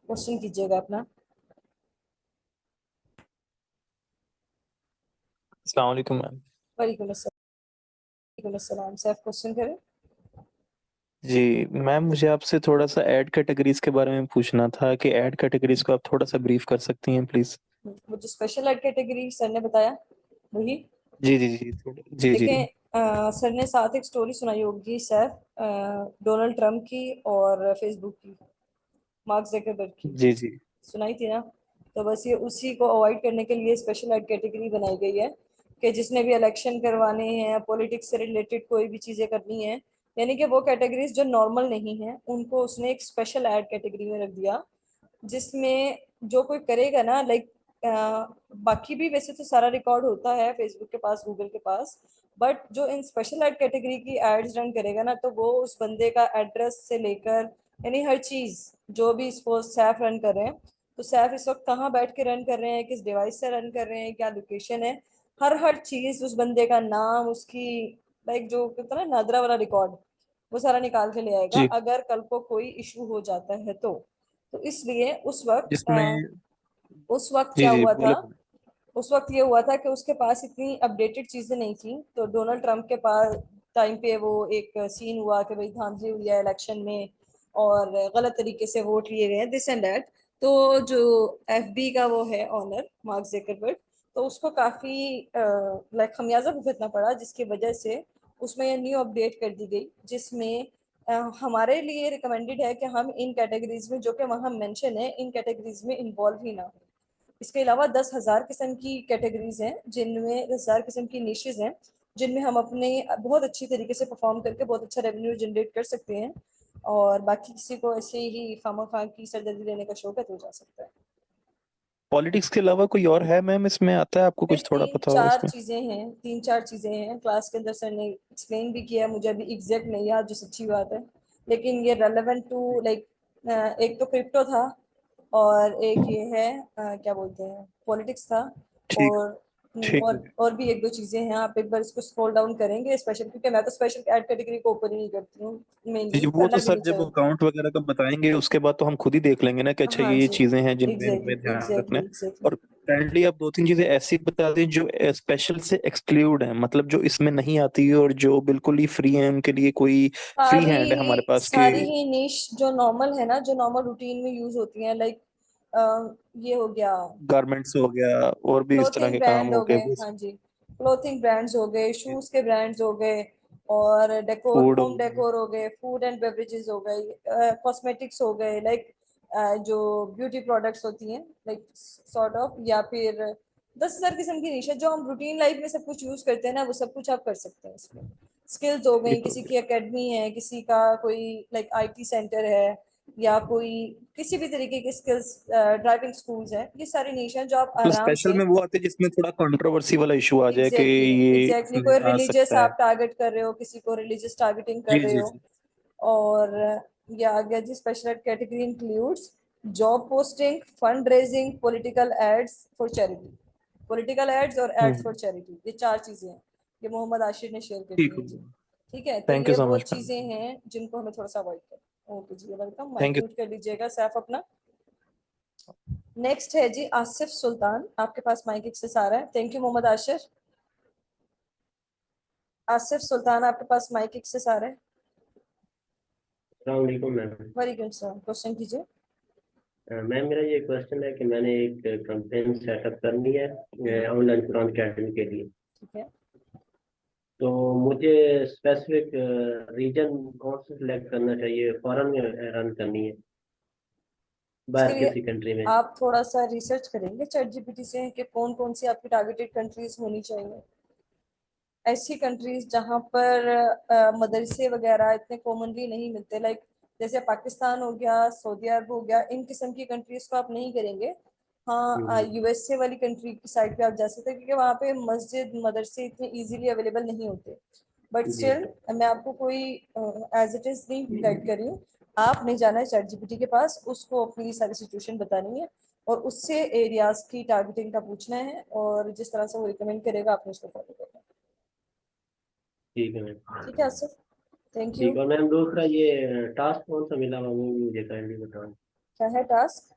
Question कीजिएगा अपना। अस्सलाम वालेकुम मैम। वालेकुम अस्सलाम। वालेकुम अस्सलाम सर, क्वेश्चन करें। जी मैम, मुझे आपसे थोड़ा सा ऐड कैटेगरीज के बारे में पूछना था कि ऐड कैटेगरीज को आप थोड़ा सा ब्रीफ कर सकती हैं प्लीज। वो जो स्पेशल एड कैटेगरी सर ने बताया वही। जी जी जी थोड़ा जी जी देखें, सर ने साथ एक स्टोरी सुनाई होगी सर, डोनाल्ड ट्रंप की और फेसबुक की, मार्क जकरबर्ग की। जी जी सुनाई थी ना। तो बस ये उसी को अवॉइड करने के लिए स्पेशल एड कैटेगरी बनाई गई है कि जिसने भी इलेक्शन करवाने हैं, पॉलिटिक्स से रिलेटेड कोई भी चीजें करनी है, यानी कि वो कैटेगरीज जो नॉर्मल नहीं है उनको उसने एक स्पेशल एड कैटेगरी में रख दिया, जिसमें जो कोई करेगा ना, लाइक बाकी भी वैसे तो सारा रिकॉर्ड होता है फेसबुक के पास, गूगल के पास, बट जो इन स्पेशल एड कैटेगरी की एड्स रन करेगा ना, तो वो उस बंदे का एड्रेस से लेकर, यानी हर चीज, जो भी सपोज सैफ रन कर रहे हैं, तो सैफ इस वक्त कहाँ बैठ के रन कर रहे हैं, किस डिवाइस से रन कर रहे हैं, क्या लोकेशन है, हर हर चीज, उस बंदे का नाम, उसकी लाइक जो कहते हैं ना नादरा वाला रिकॉर्ड, वो सारा निकाल के ले आएगा जी। अगर कल को कोई इशू हो जाता है तो इसलिए जिसमें उस वक्त जी क्या जी हुआ था, बोले बोले। उस वक्त ये हुआ था कि उसके पास इतनी अपडेटेड चीजें नहीं थी, तो डोनाल्ड ट्रंप के पास टाइम पे वो एक सीन हुआ कि भाई धांधली हुई है इलेक्शन में और गलत तरीके से वोट लिए गए हैं, दिस एंड दैट। तो जो एफबी का वो है ऑनर मार्क जकरबर्ग, तो उसको काफी लाइक खमियाजा भुगतना पड़ा, जिसकी वजह से उसमें ये न्यू अपडेट कर दी गई, जिसमें हमारे लिए रिकमेंडेड है कि हम इन कैटेगरीज में जो कि वहाँ मेंशन है, इन कैटेगरीज में इन्वॉल्व ही ना हो। इसके अलावा 10,000 किस्म की कैटेगरीज हैं, जिनमें 10,000 किस्म की निशेज हैं, जिनमें हम अपने बहुत अच्छी तरीके से परफॉर्म करके बहुत अच्छा रेवेन्यू जनरेट कर सकते हैं। और बाकी किसी को ऐसे ही खामा खा की सरदर्दी लेने का शौक है तो जा सकता है। पॉलिटिक्स के अलावा कोई और है मैम इसमें आता है, आपको नहीं, कुछ थोड़ा पता हो इसमें? तीन चार चीजें हैं, क्लास के अंदर सर ने एक्सप्लेन भी किया, मुझे अभी एग्जैक्ट नहीं याद, जो सच्ची बात है, लेकिन ये रेलेवेंट टू लाइक, एक तो क्रिप्टो था, और एक ये है क्या बोलते हैं, पॉलिटिक्स था, ठीक। और ठीक है। और भी एक दो चीजें हैं। आप एक बार इसको स्क्रॉल डाउन करेंगे स्पेशल, क्योंकि मैं तो स्पेशल ऐड कैटेगरी को ओपन ही नहीं करती हूँ, जी मेनली वो तो करना भी सर नहीं जब चाहिए। अकाउंट वगैरह का बताएंगे उसके बाद तो हम खुद ही देख लेंगे ना कि अच्छा हाँ ये जी, चीजें हैं जिनमें एग्जैक्टली हमें ध्यान रखना एग्जैक्टली है। एग्जैक्टली। और काइंडली आप दो तीन चीजें ऐसी बता दें जो स्पेशल से एक्सक्लूड है, मतलब जो इसमें नहीं आती है और जो बिल्कुल ही फ्री है, उनके लिए कोई फ्री हैंड है हमारे पास के। सारी ही निश जो नॉर्मल है ना, जो नॉर्मल रूटीन में यूज होती हैं, लाइक ये हो गया, गारमेंट्स हो गया और भी इस तरह क्लोथिंग के काम ब्रांड हो हो गए गए, बस। हाँ जी, क्लोथिंग ब्रांड्स हो गए, शूज के ब्रांड्स हो गए, और डेकोर, फूड हो होम गया। डेकोर हो गए, फूड एंड बेवरेजेस हो गए, कॉस्मेटिक्स हो गए, लाइक जो ब्यूटी प्रोडक्ट्स होती हैं, लाइक सॉर्ट ऑफ, या फिर 10,000 किस्म की निश है, जो हम रूटीन लाइफ में सब कुछ यूज करते हैं ना, वो सब कुछ आप कर सकते हैं इसमें। स्किल्स हो गई, ठीक हो किसी की गया। एकेडमी है, किसी का कोई लाइक आईटी सेंटर है, या कोई किसी भी तरीके के स्किल्स, ड्राइविंग स्कूल्स हैं, ये सारी नीश हैं जो आप मतलब आराम स्पेशल से। में वो आते हैं जिसमें थोड़ा कंट्रोवर्सी वाला इशू आ जाए कि एग्जैक्टली ये एग्जैक्टली, इसमें कोई आ रिलीजियस सकता है। आप टारगेट कर रहे हो, किसी को रिलीजियस टारगेटिंग कर जी रहे जी हो। जी। और ये आ गया जी, special category includes job posting, fund raising, political ads for charity, political ads और एड्स फॉर हम्म। चैरिटी, ये चार चीजें हैं, ये मोहम्मद आशिर ने शेयर कर ठीक दी हो है जी। गया। ठीक है, तो थैंक यू ये सो वो मच मैम। चीजें हैं जिनको हमें थोड़ा सा अवॉइड करें। ओके जी, welcome, mic thank you. Mute कर लीजिएगा सैफ अपना। नेक्स्ट है जी आसिफ सुल्तान, आपके पास माइक एक्सेस आ रहा है, थैंक यू मोहम्मद आशिर। आसिफ सुल्तान, आपके पास माइक एक्सेस आ रहा है। अलैक्म ma'am. Very good sir, question कीजिए। मैम मेरा ये क्वेश्चन है कि मैंने एक कैंपेन सेटअप करनी है ऑनलाइन कुरान अकेडमी के लिए। ठीक है। तो मुझे स्पेसिफिक रीजन कौन सा सिलेक्ट करना चाहिए? फॉरेन में रन करनी है, इसके बाहर लिए किसी कंट्री में? आप थोड़ा सा रिसर्च करेंगे चैट जीपीटी से कि कौन कौन सी आपकी टारगेटेड कंट्रीज होनी चाहिए, ऐसी कंट्रीज जहाँ पर मदरसे वगैरह इतने कॉमनली नहीं मिलते, लाइक जैसे पाकिस्तान हो गया, सऊदी अरब हो गया, इन किस्म की कंट्रीज को आप नहीं करेंगे। हाँ, हम्म, यूएसए वाली कंट्री की साइड पे आप जा सकते हैं, क्योंकि वहाँ पे मस्जिद मदरसे इतने इजीली अवेलेबल नहीं होते, बट जी स्टिल मैं आपको कोई एज इट इज नहीं गाइड कर रही हूँ। आपने जाना है चैट जीपीटी के पास, उसको अपनी सारी सिचुएशन बतानी है, और उससे एरियाज की टारगेटिंग का पूछना है, और जिस तरह से वो रिकमेंड करेगा आपने उसको फॉलो करना है। ठीक है मैम। ठीक है सर, थैंक यू। ठीक, और मैम दूसरा ये टास्क कौन सा मिला हुआ वो भी मुझे काइंडली बताओ। क्या है टास्क?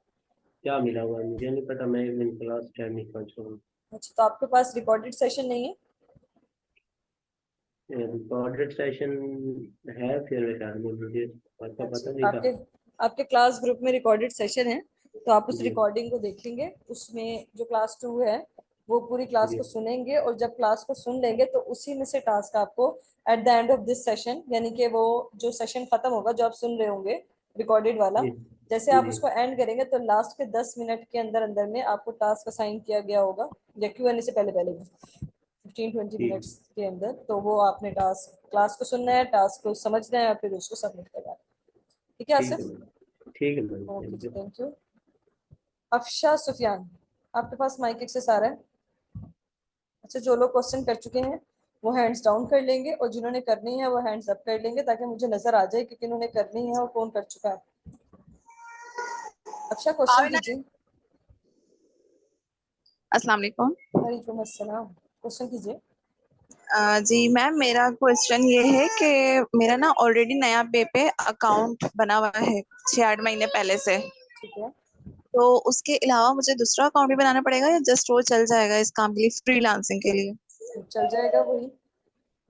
क्या मिला हुआ है मुझे नहीं पता, मैं एक दिन क्लास टाइम नहीं पहुंच रहा हूँ। अच्छा, तो आपके पास रिकॉर्डेड सेशन नहीं है? रिकॉर्डेड सेशन है फिर मेरे ख्याल में, मुझे अच्छा, पता नहीं था। आपके आपके क्लास ग्रुप में रिकॉर्डेड सेशन है, तो आप उस जी रिकॉर्डिंग को देखेंगे। उसमें जो क्लास 2 है वो पूरी क्लास जी को सुनेंगे, और जब क्लास को सुन लेंगे तो उसी में से टास्क आपको at the end of this session, यानी कि वो जो सेशन खत्म होगा जो आप सुन रहे होंगे रिकॉर्डेड वाला, जी जैसे आप जी उसको एंड करेंगे तो लास्ट के 10 मिनट के अंदर अंदर में आपको टास्क असाइन किया गया होगा, या Q&A से पहले पहले भी 15-20 मिनट्स ठीक के अंदर। तो वो आपने टास्क क्लास को सुनना है, टास्क को समझना है, और फिर उसको सबमिट करना है। ठीक है ठीक है आसिफ? मैम, ठीक है मैम, ओके थैंक जी, you. Thank you. Afsha Sufiyan, आपके पास माइक एक्सेस आ रहा है? अच्छा, जो लोग क्वेश्चन कर चुके हैं वो हैंड्स डाउन कर लेंगे, और जिन्होंने करनी है वो हैंड्स अप कर लेंगे, ताकि मुझे नजर आ जाए कि किन्होंने करनी है और कौन कर चुका है। अफशा, क्वेश्चन कीजिए। अस्सलाम वालेकुम। वालेकुम अस्सलाम, क्वेश्चन कीजिए। जी मैम, मेरा क्वेश्चन ये है कि मेरा ना ऑलरेडी नया पे अकाउंट बना हुआ है 6-8 महीने पहले से। ठीक है, तो उसके अलावा मुझे दूसरा अकाउंट भी बनाना पड़ेगा या जस्ट वो चल जाएगा इस काम के लिए, फ्रीलांसिंग के लिए? चल जाएगा वही,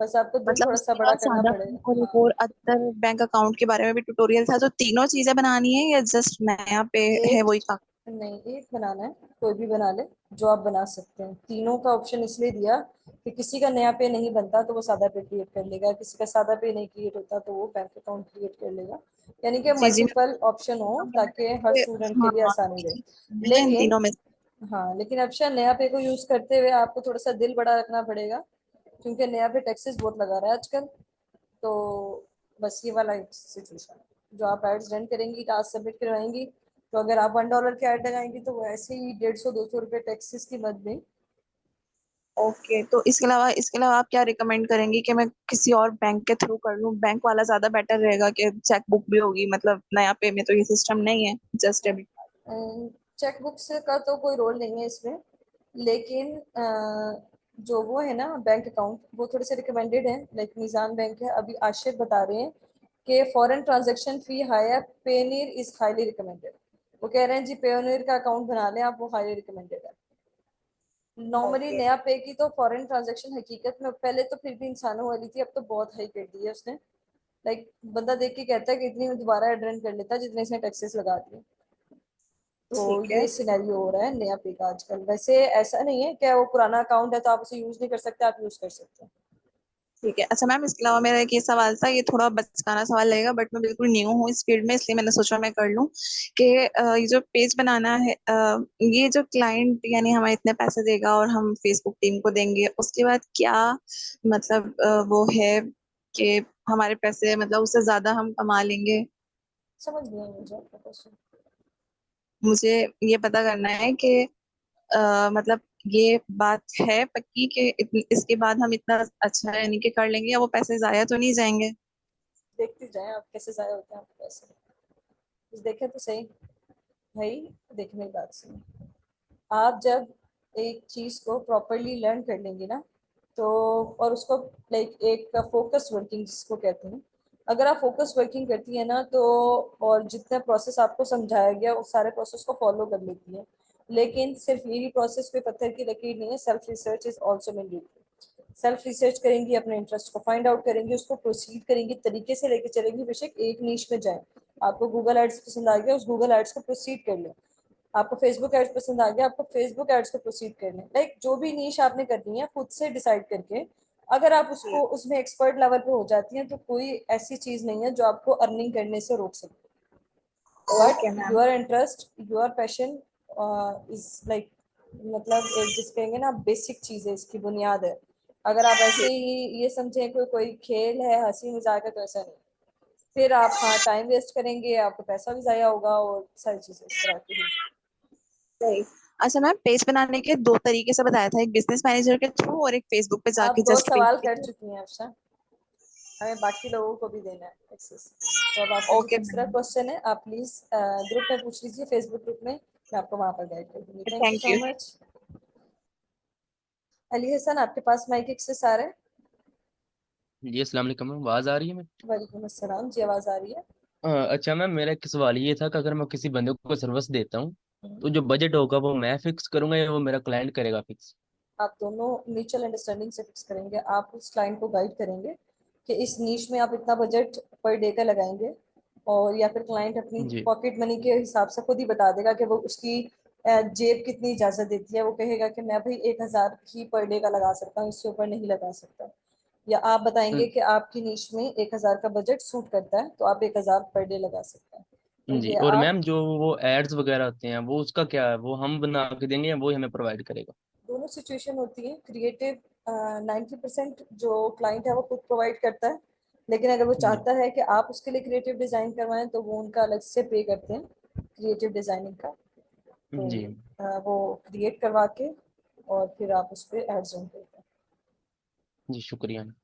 बस आपको दिल मतलब थोड़ा सा उसके बड़ा और करना सादा पड़ेगा। और एक हाँ, और अदर बैंक अकाउंट के बारे में भी ट्यूटोरियल था, तो तीनों चीजें बनानी है या जस्ट नया पे है एक वही काम? नहीं, एक बनाना है, कोई भी बना ले, जो आप बना सकते हैं। तीनों का ऑप्शन इसलिए दिया कि किसी का नया पे नहीं बनता तो वो सादा पे क्रिएट कर लेगा, किसी का सादा पे नहीं क्रिएट होता तो वो बैंक अकाउंट क्रिएट कर लेगा, यानी कि जी जी, मल्टीपल ऑप्शन हो ताकि हर स्टूडेंट के लिए हाँ, आसानी रहे। मैं इन लेकिन तीनों में। हाँ, लेकिन अक्षर नया पे को यूज करते हुए आपको थोड़ा सा दिल बड़ा रखना पड़ेगा, क्योंकि नया पे टैक्सेस बहुत लगा रहा है आजकल। तो बस ये वाला एक सिचुएशन है। जो आप एड्स रन करेंगी, टास्क सबमिट करवाएंगी, तो अगर आप $1 के ऐड लगाएंगी तो वो ऐसे ही 150-200 रुपये टैक्सेस की मद में। ओके, तो इसके अलावा आप क्या रिकमेंड करेंगी कि मैं किसी और बैंक के थ्रू कर लूं? बैंक वाला ज्यादा बेटर रहेगा कि चेक बुक भी होगी? मतलब नया पे में तो ये सिस्टम नहीं है, जस्ट डेबिट। चेक बुक्स का तो कोई रोल नहीं है इसमें, लेकिन जो वो है ना बैंक अकाउंट, वो थोड़े से रिकमेंडेड है, लाइक निज़ाम बैंक है, अभी आशिफ बता रहे हैं कि foreign transaction fee higher, Payoneer is highly recommended. वो कह रहे हैं जी पेयोनियर का अकाउंट बना लें आप, वो हाईली रिकमेंडेड है। Normally okay. नया पे की तो फॉरेन ट्रांजैक्शन हकीकत में पहले तो फिर भी इंसानों वाली थी, अब तो बहुत हाई कर दी है उसने। लाइक बंदा देख के कहता है कि इतनी में दोबारा एड रन कर लेता है जितने इसने टैक्सेस लगा दिए। तो ठीक है। ये सिनेरियो हो रहा है नया पे का आजकल। वैसे ऐसा नहीं है कि वो पुराना अकाउंट है तो आप उसे यूज नहीं कर सकते, आप यूज कर सकते हैं। ठीक है। अच्छा मैम, इसके अलावा मेरा एक ये सवाल था, ये थोड़ा बचकाना सवाल लगेगा बट मैं बिल्कुल न्यू हूँ इस फील्ड में, इसलिए मैंने सोचा मैं कर लूँ कि ये जो पेज बनाना है, ये जो क्लाइंट यानी हमें इतने पैसे देगा और हम फेसबुक टीम को देंगे, उसके बाद क्या मतलब वो है कि हमारे पैसे मतलब उससे ज्यादा हम कमा लेंगे? समझ नहीं आया मुझे आपका क्वेश्चन। मुझे ये पता करना है कि मतलब ये बात है पक्की कि इसके बाद हम इतना अच्छा यानी कि कर लेंगे, या वो पैसे जाया तो नहीं जाएंगे? देखते जाएं आप कैसे जाया होते हैं आपके पैसे, कुछ देखें तो सही भाई। देखने की बात सुनिए, आप जब एक चीज को प्रॉपरली लर्न कर लेंगे ना, तो और उसको लाइक एक फोकस वर्किंग जिसको कहते हैं, अगर आप फोकस वर्किंग करती है ना तो, और जितना प्रोसेस आपको समझाया गया उस सारे प्रोसेस को फॉलो कर लेती है। लेकिन सिर्फ यही प्रोसेस पे पत्थर की लकीर नहीं है, self research is also mandatory. Self research करेंगी, अपने इंटरेस्ट को फाइंड आउट करेंगी, उसको प्रोसीड करेंगी, तरीके से लेके चलेंगी, बेशक एक नीश में जाए। आपको गूगल एड्स पसंद आ गया, उस गूगल एड्स को प्रोसीड कर लें। आपको फेसबुक एड्स पसंद आ गया, आपको फेसबुक एड्स को प्रोसीड करना है। लाइक जो भी नीश आपने करनी है खुद से डिसाइड करके, अगर आप उसको उसमें एक्सपर्ट लेवल पे हो जाती हैं तो कोई ऐसी चीज नहीं है जो आपको अर्निंग करने से रोक सकती। But okay ma'am. Your interest, your passion is like, मतलब एक जिस कहेंगे ना बेसिक चीज है, इसकी बुनियाद है। अगर आप ऐसे ही ये समझें कोई कोई खेल है, हंसी मजाक है, तो ऐसा नहीं। फिर आप हाँ टाइम वेस्ट करेंगे, आपका पैसा भी जाया होगा, और सारी चीजें इस तरह की होगी। सही। अच्छा मैम, पेज बनाने के दो तरीके से बताया था, एक बिजनेस मैनेजर के थ्रू और एक फेसबुक पे आप जाके दो जस्ट पेज सवाल के कर थ्रू। चुकी हैं अफशा, हमें बाकी लोगों को भी देना है एक्सेस। तो अब आपका जो ओके तीसरा मैम। क्वेश्चन है आप प्लीज ग्रुप में पूछ लीजिए, फेसबुक ग्रुप में, मैं आपको वहां पर गाइड कर दूंगी। Thank you thank so you. Much. Ali Hasan, आपके पास माइक एक्सेस आ रहा है? जी अस्सलाम वालेकुम मैम, आवाज़ आ रही है मेरी? वालेकुम अस्सलाम जी, आवाज आ रही है। अच्छा मैम, मेरा एक सवाल ये था कि अगर मैं किसी बंदे को सर्विस देता हूँ तो जो बजट होगा वो मैं फिक्स करूंगा या वो मेरा क्लाइंट करेगा फिक्स? आप दोनों म्यूचुअल अंडरस्टैंडिंग से फिक्स करेंगे। आप उस क्लाइंट को गाइड करेंगे कि इस नीश में आप इतना बजट पर डे का लगाएंगे, और या फिर क्लाइंट अपनी जी। पॉकेट मनी के हिसाब से खुद ही बता देगा कि वो उसकी जेब कितनी इजाजत देती है। वो कहेगा कि मैं भाई 1,000 ही पर डे का लगा सकता हूँ, इससे ऊपर नहीं लगा सकता। या आप बताएंगे कि आपकी नीश में 1,000 का बजट सूट करता है, तो आप 1,000 पर डे लगा सकते हैं। तो जी, ये और आप मैम जो वो एड्स वगैरह होते हैं वो उसका क्या है, वो हम बना के देंगे या वो ही हमें प्रोवाइड करेगा? दोनों सिचुएशन होती है। क्रिएटिव 90% जो क्लाइंट है वो खुद प्रोवाइड करता है, लेकिन अगर वो जी। चाहता है कि आप उसके लिए क्रिएटिव डिजाइन करवाएं तो वो उनका अलग से पे करते हैं क्रिएटिव डिजाइनिंग का। तो जी। वो क्रिएट करवा के और फिर आप उस पर एड्स रन करते जी, शुक्रिया। हैं।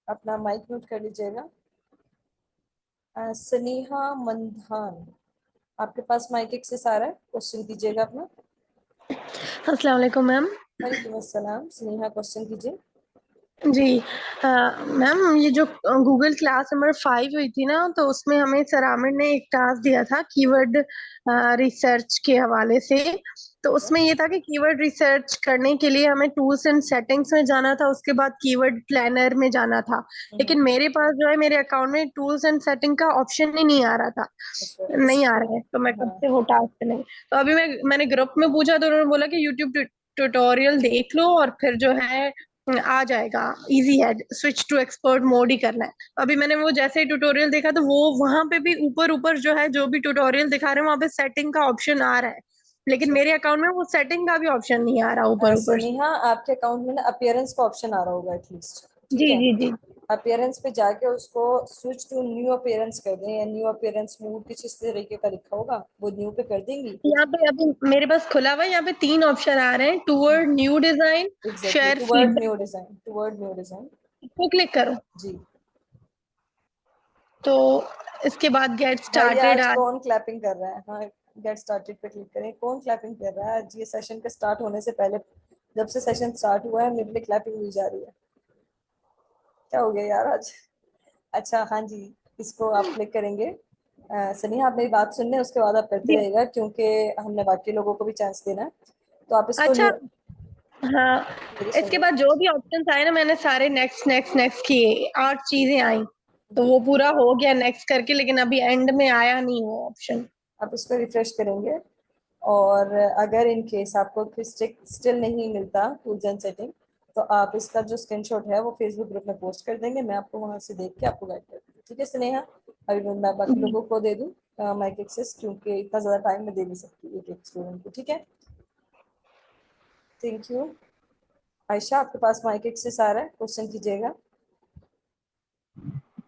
अपना माइक म्यूट कर लीजिएगा। सनीहा मंधान, आपके पास माइक एक्सेस आ रहा है, क्वेश्चन कीजिएगा अपना। अस्सलाम वालेकुम मैम। वालेकुम अस्सलाम। स्नेहा, क्वेश्चन कीजिए। जी मैम, ये जो गूगल क्लास नंबर 5 हुई थी ना, तो उसमें हमें सर आमिर ने एक टास्क दिया था कीवर्ड रिसर्च के हवाले से। तो उसमें ये था कि कीवर्ड रिसर्च करने के लिए हमें टूल्स एंड सेटिंग्स में जाना था, उसके बाद कीवर्ड प्लानर में जाना था। लेकिन मेरे पास जो है मेरे अकाउंट में टूल्स एंड सेटिंग का ऑप्शन ही नहीं आ रहा था, अच्छा, नहीं आ इसको रहा है। तो मैं कब हाँ, से वो टास्क नहीं, तो अभी मैंने ग्रुप में पूछा तो उन्होंने बोला कि यूट्यूब ट्यूटोरियल देख लो और फिर जो है आ जाएगा, इजी है, स्विच टू एक्सपर्ट मोड ही करना है। अभी मैंने वो जैसे ही ट्यूटोरियल देखा तो वो वहां पे भी ऊपर ऊपर जो है जो भी ट्यूटोरियल दिखा रहे हैं वहां पे सेटिंग का ऑप्शन आ रहा है, लेकिन अच्छा। मेरे अकाउंट में वो सेटिंग का भी ऑप्शन नहीं आ रहा ऊपर ऊपर से। स्नेहा, आपके अकाउंट में ना अपीयरेंस का ऑप्शन आ रहा होगा एटलीस्ट, ठीक जी है? जी जी। अपीयरेंस पे जाके उसको स्विच टू न्यू अपीयरेंस कर दें, या न्यू अपीयरेंस मूड कुछ इस तरीके का लिखा होगा, वो न्यू पे कर देंगी। यहाँ पे अभी मेरे पास खुला हुआ है, यहाँ पे 3 ऑप्शन आ रहे हैं, toward new design, exactly, share toward new feedback, design, toward new design. को क्लिक करो जी। तो इसके बाद गेट भाई स्टार्टेड आज आ। कौन क्लैपिंग कर रहा है? हाँ, गेट स्टार्टेड पे क्लिक करें। कौन क्लैपिंग कर रहा है आज? ये सेशन के स्टार्ट होने से पहले, जब से सेशन स्टार्ट हुआ है मेरे लिए क्लैपिंग हुई जा रही है। क्या हो गया यार आज? अच्छा, हाँ जी, इसको आप क्लिक करेंगे। सनी, आप मेरी बात सुन लें, उसके बाद आप करते जी। रहिएगा, क्योंकि हमने बाकी लोगों को भी चांस देना है। तो आप इसको अच्छा। हाँ, मेरी इसके सुनिए। बाद जो भी ऑप्शंस आए ना मैंने सारे नेक्स्ट नेक्स्ट नेक्स्ट किए, 8 चीजें आई, तो वो पूरा हो गया नेक्स्ट करके, लेकिन अभी एंड में आया नहीं वो ऑप्शन। आप इसको रिफ्रेश करेंगे, और अगर इन केस आपको फिर स्टिल नहीं मिलता टूल्स एंड सेटिंग, तो आप इसका जो स्क्रीनशॉट है वो फेसबुक ग्रुप में पोस्ट कर देंगे। मैं आपको वहां से देख के आपको गाइड कर दूंगी, ठीक है स्नेहा? अभी मैं बाकी लोगों को दे दूँ माइक एक्सेस, क्योंकि इतना ज़्यादा टाइम में दे नहीं सकती एक एक स्टूडेंट को, ठीक है? Thank you. आयशा, आपके पास माइक एक्सेस आ रहा है, क्वेश्चन कीजिएगा।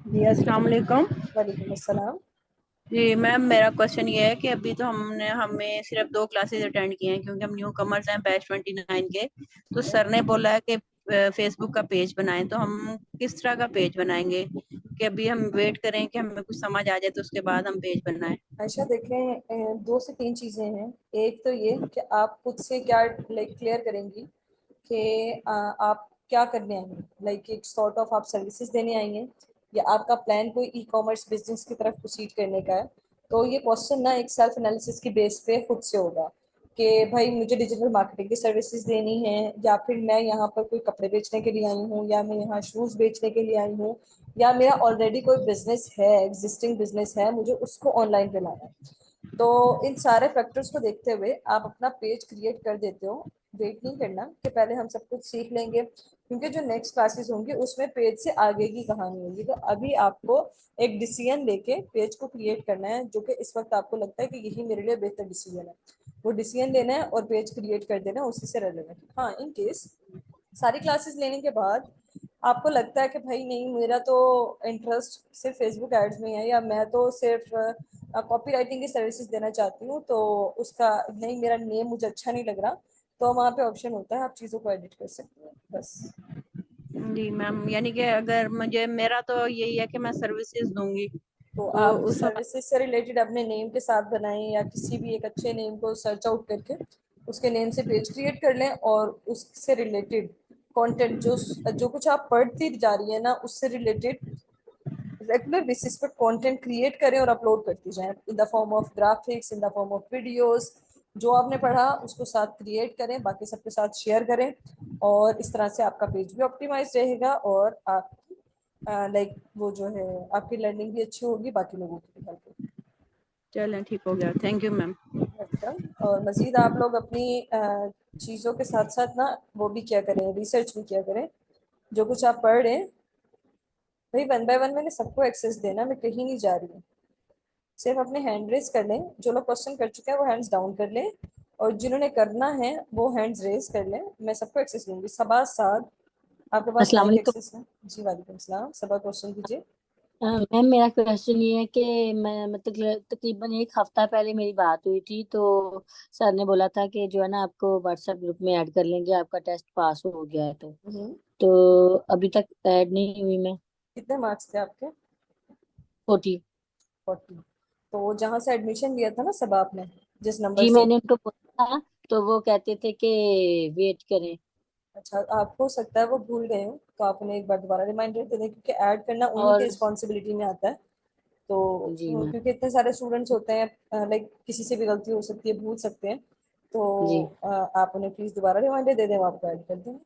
जी अस्सलाम वालेकुम। वालेकुम अस्सलाम। जी मैम, मेरा क्वेश्चन ये है कि अभी तो हमें सिर्फ 2 क्लासेस अटेंड किए हैं क्योंकि हम न्यू कमर्स हैं बैच 29 के। तो सर ने बोला है कि फेसबुक का पेज बनाएं, तो हम किस तरह का पेज बनाएंगे कि अभी हम वेट करें कि हमें कुछ समझ आ जाए तो उसके बाद हम पेज बनाएं? आयशा देखें, 2 से 3 चीज़ें हैं। एक तो ये कि आप खुद से क्या लाइक क्लियर करेंगी कि आप क्या करने आई हैं, लाइक एक सॉर्ट ऑफ आप सर्विसेज देने आई हैं, या आपका प्लान कोई ई कॉमर्स बिजनेस की तरफ प्रोसीड करने का है। तो ये क्वेश्चन ना एक सेल्फ एनालिसिस की बेस पे खुद से होगा कि भाई मुझे डिजिटल मार्केटिंग की सर्विसेज देनी है, या फिर मैं यहाँ पर कोई कपड़े बेचने के लिए आई हूँ, या मैं यहाँ शूज़ बेचने के लिए आई हूँ, या मेरा ऑलरेडी कोई बिजनेस है, एग्जिस्टिंग बिजनेस है, मुझे उसको ऑनलाइन पे लाना है। तो इन सारे फैक्टर्स को देखते हुए आप अपना पेज क्रिएट कर देते हो। वेट नहीं करना कि पहले हम सब कुछ सीख लेंगे, क्योंकि जो नेक्स्ट क्लासेस होंगी उसमें पेज से आगे की कहानी होगी। तो अभी आपको एक डिसीजन लेके पेज को क्रिएट करना है, जो कि इस वक्त आपको लगता है कि यही मेरे लिए बेहतर डिसीजन है। वो डिसीजन लेना है और पेज क्रिएट कर देना है उसी से रिलेवेंट। हाँ, इन केस सारी क्लासेस लेने के बाद आपको लगता है कि भाई नहीं, मेरा तो इंटरेस्ट सिर्फ फेसबुक एड्स में है, या मैं तो सिर्फ कॉपी राइटिंग की सर्विसेज देना चाहती हूँ, तो उसका नहीं, मेरा नेम मुझे अच्छा नहीं लग रहा, तो वहाँ पे ऑप्शन होता है, आप चीज़ों को एडिट कर सकते हैं बस। जी मैम, यानी कि अगर मेरा तो यही है कि मैं सर्विसेज दूंगी, तो तो आप उस सर्विसेज से रिलेटेड अपने नेम के साथ बनाएं, या किसी भी एक अच्छे नेम को सर्च आउट करके उसके नेम से पेज क्रिएट कर लें, और उससे रिलेटेड कंटेंट जो जो कुछ आप पढ़ती जा रही है ना, उससे रिलेटेड रेगुलर बेसिस पर कंटेंट क्रिएट करें और अपलोड करती जाएं in the form of graphics, in the form of videos. जो आपने पढ़ा उसको साथ क्रिएट करें, बाकी सबके साथ शेयर करें, और इस तरह से आपका पेज भी ऑप्टिमाइज रहेगा और आप लाइक वो जो है आपकी लर्निंग भी अच्छी होगी, बाकी लोगों की भी हेल्प होगी। चलें, ठीक हो गया, थैंक यू मैम। वेलकम। और मजीद आप लोग अपनी चीज़ों के साथ साथ ना वो भी क्या करें, रिसर्च भी क्या करें। जो कुछ आप पढ़ रहे हैं भाई, 1 बाय 1 मैंने सबको एक्सेस देना, मैं कहीं नहीं जा रही हूँ। सिर्फ अपने हैंड रेस कर लें, जो लोग क्वेश्चन कर चुके हैं वो हैंड्स डाउन कर लें, और जिन्होंने करना है वो हैंड्स रेज कर लें। मैं सबको एक्सेस दूंगी। सबा साद, आपके पास अस्सलाम माइक वालेकुम। एक्सेस है जी? वालेकुम सलाम। सबा क्वेश्चन कीजिए। मैम मेरा क्वेश्चन ये है कि मैं मतलब तकरीबन एक हफ्ता पहले मेरी बात हुई थी, तो सर ने बोला था कि जो है ना आपको व्हाट्सएप ग्रुप में ऐड कर लेंगे, आपका टेस्ट पास हो गया है। तो अभी तक ऐड नहीं हुई मैं। कितने मार्क्स थे आपके? 40। 40। तो जहाँ से एडमिशन लिया था ना सबा आपने, जिस नंबर जी से, मैंने उनको बोला था, तो वो कहते थे कि वेट करें। अच्छा आप हो सकता है वो भूल गए हो, तो आप उन्हें एक बार दोबारा रिमाइंडर दे दें, क्योंकि ऐड करना उन्हीं की और रिस्पॉन्सिबिलिटी में आता है। तो जी मैम। क्योंकि इतने सारे स्टूडेंट्स होते हैं, लाइक किसी से भी गलती हो सकती है, भूल सकते हैं। तो जी आप उन्हें प्लीज दोबारा रिमाइंडर दे दें, वो आपको ऐड कर दें।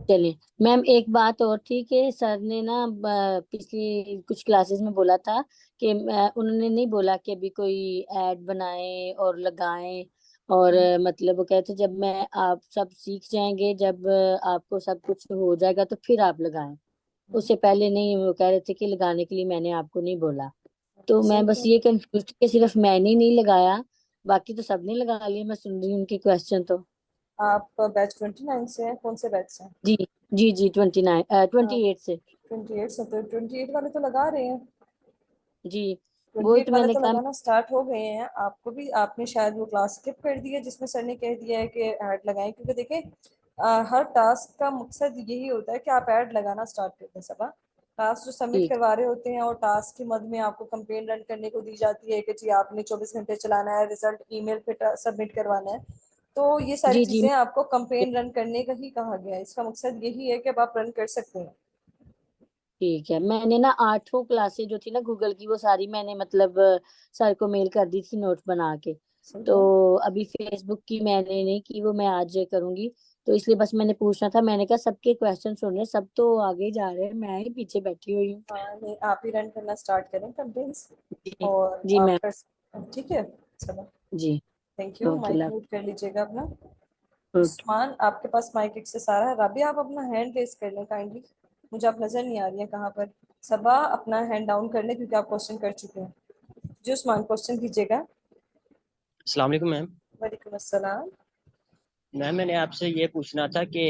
चलिए मैम, एक बात और थी कि सर ने ना पिछली कुछ क्लासेस में बोला था कि उन्होंने नहीं बोला कि अभी कोई ऐड बनाएं और लगाएं, और मतलब वो कहते जब मैं आप सब सीख जाएंगे, जब आपको सब कुछ हो जाएगा तो फिर आप लगाएं। उससे पहले नहीं, वो कह रहे थे कि लगाने के लिए मैंने आपको नहीं बोला। तो मैं सही बस है। ये कंफ्यूज थी कि सिर्फ मैंने ही नहीं लगाया, बाकी तो सबने लगा लिया। मैं सुन रही हूँ उनके क्वेश्चन तो। आप बैच 29 से हैं? कौन से बैच से हैं? जी जी जी 29 28 से। 28 से? तो 28 वाले तो लगा रहे हैं। जी वही 28 तो वाले मैंने तो कहा। लगाना स्टार्ट हो गए हैं। आपको भी, आपने शायद वो क्लास स्किप कर दी है जिसमें सर ने कह दिया है कि ऐड लगाएं, क्योंकि देखें हर टास्क का मकसद यही होता है कि आप ऐड लगाना स्टार्ट कर दें। सब टास्क जो सबमिट ठीक। करवा रहे होते हैं, और टास्क की मद में आपको कंपेन रन करने को दी जाती है कि जी आपने 24 घंटे चलाना है, रिजल्ट ईमेल पे सबमिट करवाना है। तो ये सारी जी जी चीजें आपको कंपेन रन करने का ही कहा गया है। इसका मकसद यही है कि अब आप रन कर सकते हैं। ठीक है। मैंने ना 8 क्लासेस जो थी ना गूगल की, वो सारी मैंने मतलब सर को मेल कर दी थी नोट्स बना के। सही तो है। अभी फेसबुक की मैंने नहीं की, वो मैं आज करूंगी। तो इसलिए बस मैंने पूछना था। मैंने कहा सबके क्वेश्चन सुन रहे, सब तो आगे जा रहे हैं, मैं ही पीछे बैठी हुई हूँ। हाँ नहीं, आप ही रन करना स्टार्ट करें कंपेन्स, जी और जी आप मैम। कर ठीक है। चलो, जी thank you. Okay mike love. Mute कर लीजिएगा अपना। ओके। उस्मान, आपके पास माइक एक्सेस आ रहा है। राबिया, आप अपना हैंड रेस कर लें काइंडली, मुझे आप नजर नहीं आ रही है कहाँ पर। सबा, अपना हैंड डाउन कर लें क्योंकि आप क्वेश्चन कर चुके हैं। जी उस्मान, क्वेश्चन कीजिएगा। अस्सलाम वालेकुम मैम। वालेकुम अस्सलाम। मैम मैंने आपसे ये पूछना था कि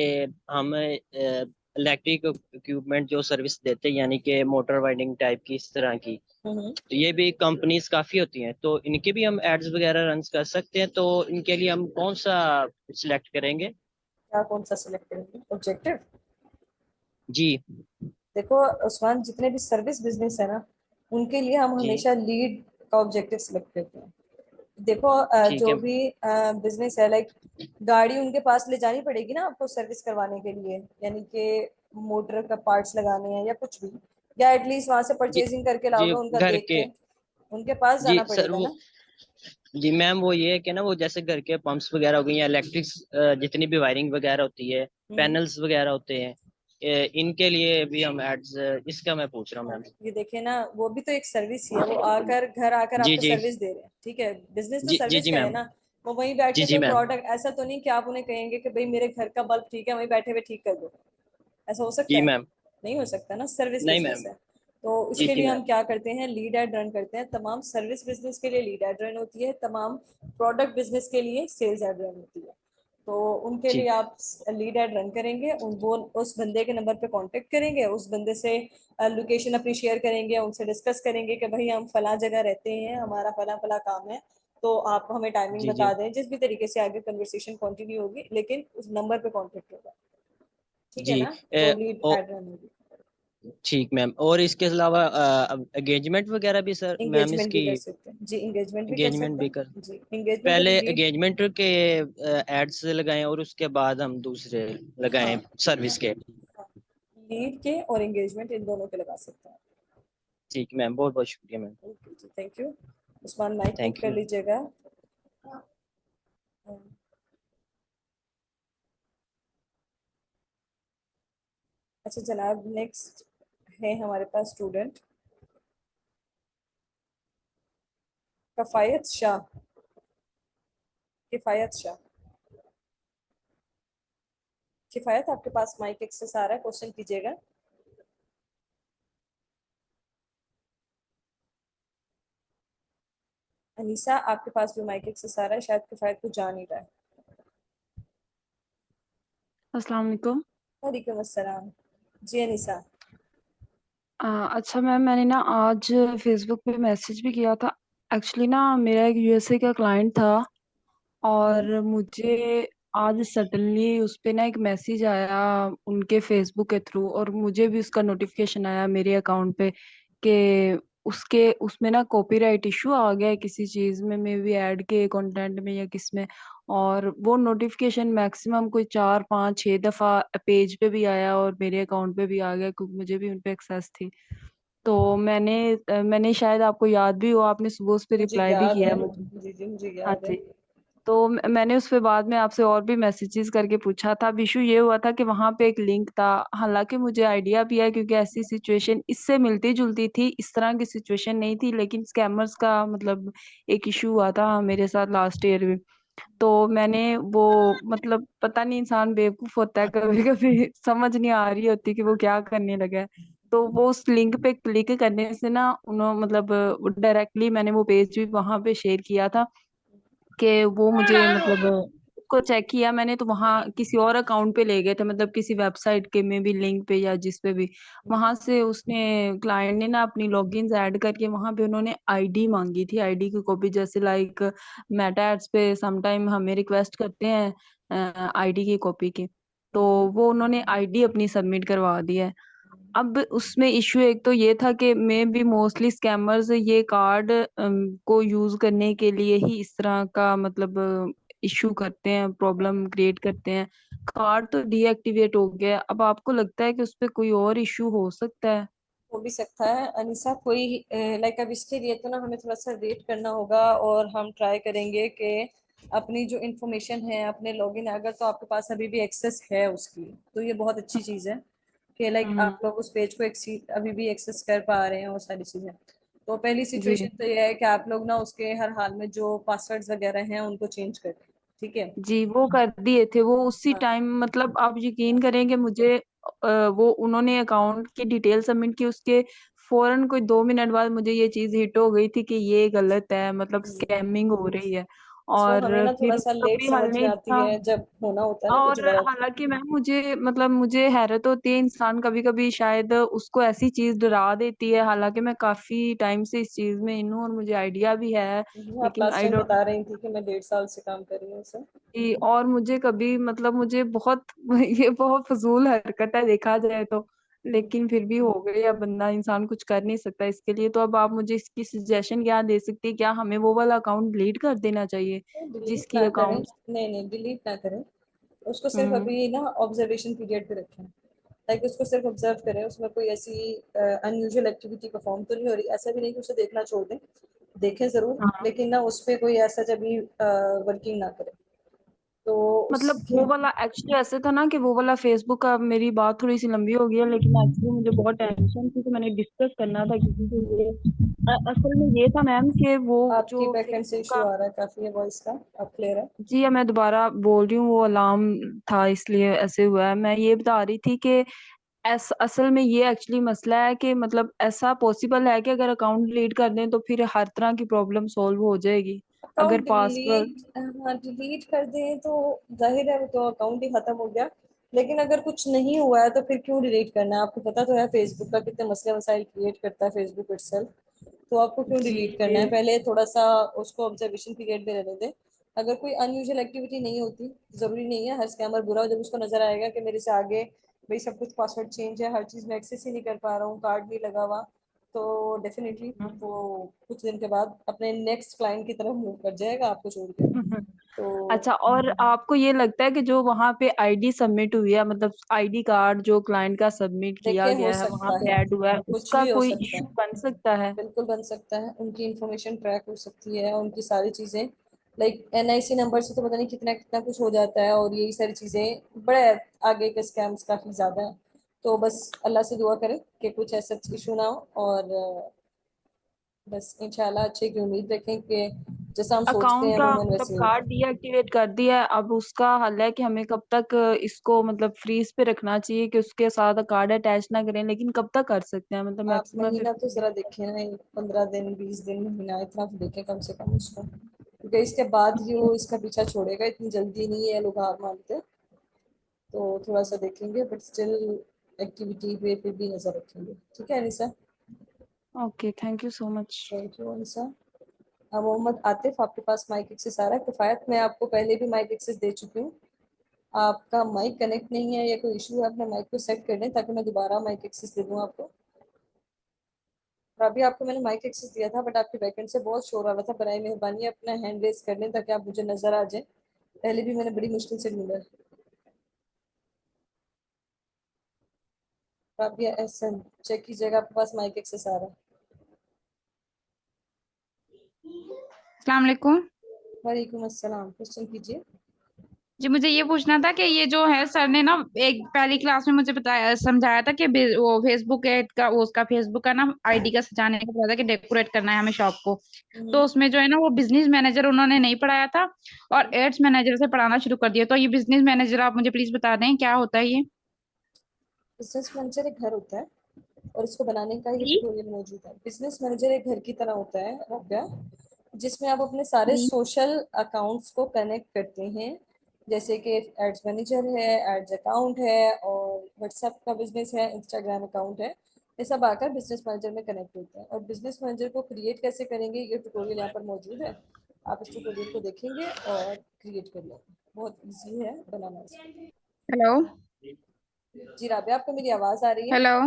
हम इलेक्ट्रिक इक्विपमेंट जो सर्विस देते हैं, यानी कि मोटर वाइंडिंग टाइप की, इस तरह की, तो ये भी कंपनीज काफ़ी होती हैं, तो इनके भी हम एड्स वगैरह रन कर सकते हैं। तो इनके लिए हम कौन सा सिलेक्ट करेंगे? क्या, कौन सा सिलेक्ट करेंगे? ऑब्जेक्टिव? जी देखो उस्मान, जितने भी सर्विस बिजनेस है ना, उनके लिए हम जी हमेशा लीड का ऑब्जेक्टिव सिलेक्ट करते हैं। देखो ठीक जो है। भी बिजनेस है, लाइक गाड़ी उनके पास ले जानी पड़ेगी ना आपको सर्विस करवाने के लिए, यानी कि मोटर का पार्ट्स लगाने हैं या कुछ भी, या एटलीस्ट वहां से जी परचेजिंग करके जी लाओगे उनका घर देख के। के, उनके पास जी जाना सर पड़ेगा वो, ना। जी मैम वो ये है कि ना, वो जैसे घर के पंप्स वगैरह हो गई या इलेक्ट्रिक जितनी भी वायरिंग वगैरह होती है, हम्म। पैनल्स वगैरह होते हैं, इनके लिए भी हम एड्स, इसका मैं पूछ रहा हूँ हाँ, मैम। ये देखिए ना, वो भी तो एक सर्विस ही है। वो आकर घर आकर जी आपको जी सर्विस दे रहे हैं, ठीक है, बिजनेस तो जी जी सर्विस जी का है मैम। ना। वो वहीं बैठ जी के जी कोई मैम। प्रोडक्ट, ऐसा तो नहीं कि आप उन्हें कहेंगे कि भाई मेरे घर का बल्ब ठीक है, वहीं बैठे हुए ठीक कर दो। ऐसा हो सकता जी है? मैम। नहीं हो सकता ना, सर्विस नहीं बिजनेस मैम। है। तो जी इसके जी लिए हम मैम। क्या करते हैं, लीड एड रन करते हैं। तमाम सर्विस बिजनेस के लिए लीड एड रन होती है, तमाम प्रोडक्ट बिजनेस के लिए सेल्स एड रन होती है। तो उनके लिए ठीक। आप लीड एड रन करेंगे, वो उस बंदे के नंबर पे कांटेक्ट करेंगे, उस बंदे से लोकेशन अपनी शेयर करेंगे, उनसे डिस्कस करेंगे कि भाई हम फला जगह रहते हैं, हमारा फला फला काम है, तो आप हमें टाइमिंग जी जी बता दें। जिस भी तरीके से आगे कन्वर्सेशन कंटिन्यू होगी, लेकिन उस नंबर पे कांटेक्ट होगा। ठीक है जी। ना? तो लीड एड रन होगी। ठीक मैम, और इसके अलावा एंगेजमेंट वगैरह भी सर मैम इंगेजमेंट भी इसकी? कर सकते हैं जी, इंगेजमेंट भी कर एंगेजमेंट सकते भी कर, हैं जी। इंगेजमेंट पहले और लीड। एंगेजमेंट के एड्स लगाएं और उसके बाद हम दूसरे लगाएं हाँ सर्विस के? हाँ, लीड के और एंगेजमेंट इन दोनों के लगा सकते हैं। ठीक मैम, बहुत बहुत शुक्रिया ma'am. Thank you. Usman mic thank mute कर यू। लीजिएगा। अच्छा जनाब, नेक्स्ट है हमारे पास स्टूडेंट कफायत शाह। किफायत शाह, किफायत आपके पास माइक एक्सेस आ रहा है, क्वेश्चन कीजिएगा। अनीसा, आपके पास भी माइक एक्सेस आ रहा है, शायद किफायत को जा नहीं रहा है। अस्सलाम वालेकुम। वालेकुम अस्सलाम। जी अनीसा। अच्छा मैम, मैंने ना आज फेसबुक पे मैसेज भी किया था। एक्चुअली ना मेरा एक यूएसए का क्लाइंट था और मुझे आज सडनली उस पे ना एक मैसेज आया उनके फेसबुक के थ्रू, और मुझे भी उसका नोटिफिकेशन आया मेरे अकाउंट पे कि उसके उसमें ना कॉपीराइट इशू आ गया है किसी चीज में, मे बी ऐड के कंटेंट में या किस में। और वो नोटिफिकेशन मैक्सिमम कोई 4 5 6 दफा पेज पे भी आया और मेरे अकाउंट पे भी आ गया, क्योंकि मुझे भी उन पे एक्सेस थी। तो मैंने शायद आपको याद भी हो, आपने सुबह उस पे मुझे रिप्लाई भी याद किया है। है मुझे। जी जी, मुझे हाँ याद है। जी। तो मैंने उस पे बाद में आपसे और भी मैसेजेस करके पूछा था। अब इशू ये हुआ था कि वहां पे एक लिंक था, हालांकि मुझे आइडिया भी है क्योंकि ऐसी सिचुएशन इससे मिलती जुलती थी, इस तरह की सिचुएशन नहीं थी, लेकिन स्कैमर्स का मतलब एक इशू हुआ था मेरे साथ लास्ट ईयर भी। तो मैंने वो मतलब पता नहीं, इंसान बेवकूफ होता है कभी कभी समझ नहीं आ रही होती कि वो क्या करने लगा है। तो वो उस लिंक पे क्लिक करने से ना उन्होंने मतलब डायरेक्टली मैंने वो पेज भी वहां पे शेयर किया था कि वो मुझे मतलब उसको चेक किया मैंने, तो वहाँ किसी और अकाउंट पे ले गए थे, मतलब किसी वेबसाइट के में भी लिंक पे या जिस पे भी। वहां से उसने क्लाइंट ने ना अपनी लॉगिन्स ऐड करके वहां पे उन्होंने आईडी मांगी थी, आईडी की कॉपी, जैसे लाइक मेटा एड्स पे समटाइम हमें रिक्वेस्ट करते हैं आईडी की कॉपी की। तो वो उन्होंने आईडी अपनी सबमिट करवा दी है। अब उसमें इश्यू एक तो ये था कि मैं भी मोस्टली स्कैमर्स ये कार्ड को यूज करने के लिए ही इस तरह का मतलब इश्यू करते हैं, प्रॉब्लम क्रिएट करते हैं। कार्ड तो डीएक्टिवेट हो गया है, अब आपको लगता है कि उस पे कोई और इश्यू हो सकता है? हो भी सकता है अनीसा, कोई लाइक अब इसके लिए तो ना हमें थोड़ा सा वेट करना होगा, और हम ट्राई करेंगे कि अपनी जो इन्फॉर्मेशन है, अपने लॉगिन, अगर तो आपके पास अभी भी एक्सेस है उसकी, तो ये बहुत अच्छी चीज़ है कि लाइक हम्म। आप लोग उस पेज को अभी भी एक्सेस कर पा रहे हैं, वो सारी चीज़ें। तो पहली जी सिचुएशन तो ये है कि आप लोग ना उसके हर हाल में जो पासवर्ड्स वगैरह हैं उनको चेंज करें। ठीक है। जी, वो कर दिए थे वो उसी हाँ टाइम, मतलब आप यकीन हाँ। करेंगे मुझे वो उन्होंने अकाउंट की डिटेल सबमिट की, उसके फौरन कोई 2 मिनट बाद मुझे ये चीज हिट हो गई थी कि ये गलत है, मतलब स्कैमिंग हो रही है। बस वो हमें और ना थोड़ा फिर सा उसका लेट भी हल समझ में नहीं आती था। है जब होना होता है ना कुछ और गलत। हालांकि मैम मुझे मतलब मुझे हैरत होती है, इंसान कभी कभी शायद उसको ऐसी चीज डरा देती है, हालांकि मैं काफी टाइम से इस चीज में इन हूँ और मुझे आइडिया भी है, आप लेकिन लास्ट आई टाइम डोंट। बता रही थी कि मैं 1.5 साल से काम कर रही हूँ सर। जी, और मुझे कभी मतलब मुझे बहुत ये बहुत फजूल हरकत है देखा जाए तो, लेकिन फिर भी हो गई, अब बंदा इंसान कुछ कर नहीं सकता इसके लिए। तो अब आप मुझे इसकी सजेशन क्या दे सकती है, क्या हमें वो वाला अकाउंट डिलीट कर देना चाहिए डिलीट जिसकी ना करें, अकाउंट? नहीं नहीं डिलीट ना करें, उसको सिर्फ हम्म। अभी ना ऑब्जर्वेशन पीरियड पे रखें, ताकि उसको सिर्फ ऑब्जर्व करें, उसमें कोई ऐसी अनयूजुअल एक्टिविटी परफॉर्म तो नहीं हो रही। ऐसा भी नहीं कि उसे देखना छोड़ दें, देखें जरूर, हाँ, लेकिन ना उस पर कोई ऐसा जब भी वर्किंग ना करें तो मतलब उसके। वो वाला एक्चुअली ऐसे था ना कि वो वाला फेसबुक का, मेरी बात थोड़ी सी लंबी हो गई है, लेकिन एक्चुअली मुझे बहुत टेंशन थी तो मैंने डिस्कस करना था किसी से ये। असल में ये था मैम कि वो आपकी जो बैकएंड से फेसबुक इशू का। आ रहा है काफी, है वॉइस का, अब क्लियर है। जी, मैं दोबारा बोल रही हूँ, वो अलार्म था इसलिए ऐसे हुआ है। मैं ये बता रही थी कि असल में ये एक्चुअली मसला है कि मतलब ऐसा पॉसिबल है कि अगर अकाउंट डिलीट कर दें तो फिर हर तरह की प्रॉब्लम सॉल्व हो जाएगी? अगर अकाउंट पासवर्ड। डिलीट, हाँ डिलीट कर दें तो जाहिर है वो तो अकाउंट ही खत्म हो गया। लेकिन अगर कुछ नहीं हुआ है तो फिर क्यों डिलीट करना है? आपको पता तो है फेसबुक का कितने मसले मसाइल क्रिएट करता है फेसबुक इटसेल्फ। तो आपको क्यों जी डिलीट करना ये। है? पहले थोड़ा सा उसको ऑब्जर्वेशन पीरियड में रहने दें। अगर कोई अनयूजुअल एक्टिविटी नहीं होती, जरूरी नहीं है हर स्कैमर बुरा हो। जब उसको नजर आएगा कि मेरे से आगे भाई सब कुछ पासवर्ड चेंज है, हर चीज में एक्सेस ही नहीं कर पा रहा हूँ, कार्ड नहीं लगा हुआ, तो डेफिनेटली वो कुछ दिन के बाद अपने नेक्स्ट क्लाइंट की तरफ मूव कर जाएगा आपको छोड़ के। तो अच्छा, और आपको ये लगता है कि जो वहां पे आईडी सबमिट हुई है, मतलब आईडी कार्ड जो क्लाइंट का सबमिट किया देखिए हो गया है वहां सकता पे है, ऐड हुआ है, कुछ उसका भी हो कोई सकता इश्यू है, बन सकता है? बिल्कुल बन सकता है। उनकी इंफॉर्मेशन ट्रैक हो सकती है, उनकी सारी चीजें, लाइक एनआईसी नंबर से तो पता नहीं कितना कितना कुछ हो जाता है, और यही सारी चीजें बड़े आगे के स्कैम्स काफी ज्यादा है। तो बस अल्लाह से दुआ करें कि कुछ ऐसा इशू ना हो, और बस इंशाल्लाह अच्छे की उम्मीद रखें कि जैसा हम सोचते अकाउंट हैं का अमूमन मतलब वैसे ही कार्ड होगा। डीएक्टिवेट कर दिया है, अब उसका हल है कि हमें कब तक इसको मतलब फ्रीज पे रखना चाहिए कि उसके साथ कार्ड अटैच ना करें, लेकिन कब तक कर सकते हैं, मतलब आप मैक्सिमम महीना तो 15 जरा देखें ना, 15 दिन 20 दिन महीना इतना तो देखें कम से कम उसको, क्योंकि इसके बाद ही वो इसका पीछा छोड़ेगा, इतनी जल्दी नहीं है लोग हार मानते। तो थोड़ा सा देखेंगे, बट स्टिल एक्टिविटी पे भी नजर रखेंगे। ठीक है Anisa? Okay, thank you so much. Thank you Anisa. Mohammad Atif, आपके पास माइक एक्सेस आ रहा है? किफायत, मैं आपको पहले भी माइक एक्सेस दे चुकी हूँ। आपका माइक कनेक्ट नहीं है या कोई इशू है, अपने माइक को सेट कर लें ताकि मैं दोबारा माइक एक्सेस दे दूँ आपको। और अभी आपको मैंने माइक एक्सेस दिया था, बट आपके बैकएंड से बहुत शोर आ रहा था। बराए मेहरबानी अपना हैंड रेस कर लें ताकि आप मुझे नजर आ जाए। पहले भी मैंने बड़ी मुश्किल से ढूंढा। राबिया एहसन, चेक कीजिएगा आपके पास माइक एक्सेस आ रहा है? अस्सलाम वालेकुम। वालेकुम अस्सलाम, क्वेश्चन कीजिए। जी मुझे ये पूछना था कि ये जो है सर ने ना एक पहली क्लास में मुझे बताया समझाया था कि वो फेसबुक एड का वो उसका फेसबुक का ना आईडी का सजाने का बताया था कि डेकोरेट करना है हमें शॉप को। तो उसमें जो है ना वो बिजनेस मैनेजर उन्होंने नहीं पढ़ाया था और एड्स मैनेजर से पढ़ाना शुरू कर दिया। तो ये बिजनेस मैनेजर आप मुझे प्लीज बता दें क्या होता है ये? बिजनेस मैनेजर एक घर होता है और इसको बनाने का ये जी ट्यूटोरियल मौजूद है। बिजनेस मैनेजर एक घर की तरह होता है राबिया, जिसमें आप अपने सारे जी सोशल अकाउंट्स को कनेक्ट करते हैं। जैसे कि एड्स मैनेजर है, एड्स अकाउंट है, और व्हाट्सएप का बिजनेस है, इंस्टाग्राम अकाउंट है। ये सब आकर बिजनेस मैनेजर में कनेक्ट होते हैं। और बिजनेस मैनेजर को क्रिएट कैसे करेंगे, ये ट्यूटोरियल यहाँ पर मौजूद है। आप इस ट्यूटोरियल को देखेंगे और क्रिएट कर लेंगे। बहुत ईजी है बनाना इसको। हेलो जी राबिया, आपको मेरी आवाज़ आ रही है? हेलो।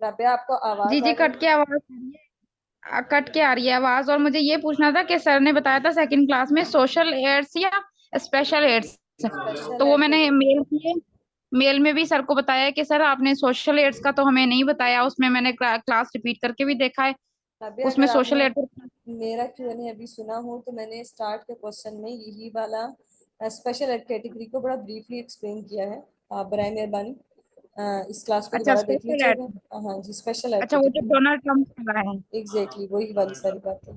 राबिया, आपको जी आवाज़ आ जी रही कट है? के आवाज कट के आ रही है आवाज। और मुझे ये पूछना था कि सर ने बताया था सेकंड क्लास में सोशल एड्स या स्पेशल एड्स, स्पेशल तो वो ऐड मैंने कैटेगरी। मेल में भी सर को बताया कि सर आपने सोशल एड्स का तो हमें नहीं बताया, उसमें मैंने क्लास रिपीट करके भी देखा है, अभी उसमें अगर सोशल आपने एड। मेरा Q&A अभी सुना हो तो मैंने स्टार्ट के क्वेश्चन में यही वाला स्पेशल एड कैटेगरी को बड़ा ब्रीफली एक्सप्लेन किया है। आप बराए मेहरबानी इस क्लास को अच्छा दोबारा देख स्पेशल एड, लीजिएगा। हाँ जी, स्पेशल एड अच्छा वो जो कैटेगरी। डोनाल्ड ट्रम्प कर रहा है। एग्जैक्टली वही वाली सारी बातें।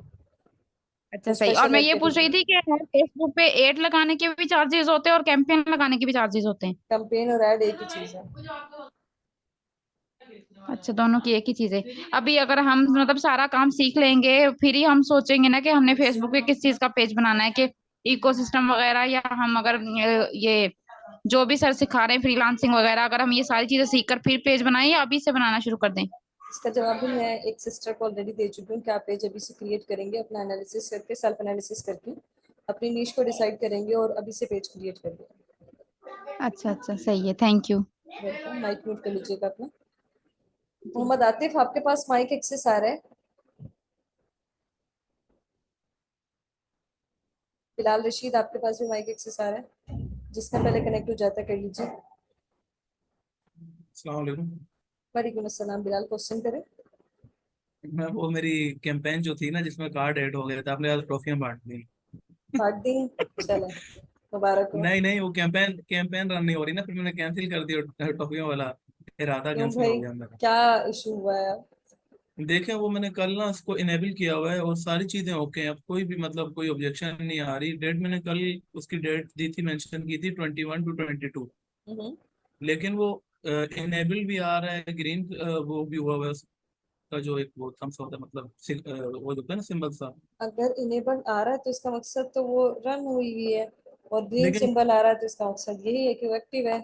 अच्छा तो सही। और स्पेशल मैं एड ये पूछ रही कैटेगरी, थी कि फेसबुक पे एड लगाने के भी चार्जेस होते हैं और कैंपेन लगाने के भी चार्जेस होते हैं? कैंपेन और एड एक ही चीज़ है। अच्छा दोनों की एक ही चीज है। अभी अगर हम मतलब सारा काम सीख लेंगे फिर ही हम सोचेंगे ना कि हमने फेसबुक पे किस चीज का पेज बनाना है, कि इकोसिस्टम वगैरह, या हम अगर ये जो भी सर सिखा रहे हैं फ्रीलांसिंग वगैरह, अगर हम ये सारी चीजें सीख कर फिर पेज बनाएं या अभी से बनाना शुरू कर दें? इसका जवाब भी मैं एक सिस्टर को ऑलरेडी दे चुकी हूँ कि आप पेज अभी से क्रिएट करेंगे, अपना एनालिसिस करके, सेल्फ एनालिसिस करके अपनी नीश को डिसाइड करेंगे और अभी से पेज क्रिएट कर देंगे। अच्छा अच्छा सही है, thank you. Welcome. Mic mute कर लीजिएगा अपना। मोहम्मद आतिफ, आपके पास माइक एक्सेस आ रहा है? बिलाल रशीद, आपके पास भी माइक एक्सेस आ रहा है? जिसका पहले कनेक्ट हो जाता है कर लीजिए। अस्सलाम वालेकुम। वालेकुम अस्सलाम। बिलाल, क्वेश्चन करें। मैं वो मेरी कैंपेन जो थी ना जिसमें कार्ड ऐड हो गया था, आपने आज ट्रॉफियां बांट दी। बांट दी? चले, मुबारक हो। नहीं नहीं, वो कैंपेन कैंपेन रन नहीं हो रही ना, फिर मैंने कैंसिल कर दिया ट्रॉफियों वाला, इरादा क्यों कैंसिल हो भाई, गया मेरा। क्या इशू हुआ है? देखें वो मैंने कल ना उसको इनेबल किया हुआ है और सारी चीजें ओके हैं, अब कोई भी मतलब कोई ऑब्जेक्शन नहीं आ रही। डेट मैंने कल उसकी डेट दी थी, मेंशन की थी 21 to 22, हम्म। लेकिन वो इनेबल भी आ रहा है, ग्रीन वो भी हुआ हुआ है उसका, जो एक वो थम्स होता है मतलब वो जो होता है ना सिंबल सा। अगर इनेबल आ रहा है तो इसका मकसद तो वो रन हुई हुई है, और ग्रीन लेकिन सिंबल आ रहा है तो इसका मकसद यही है कि वो एक्टिव है।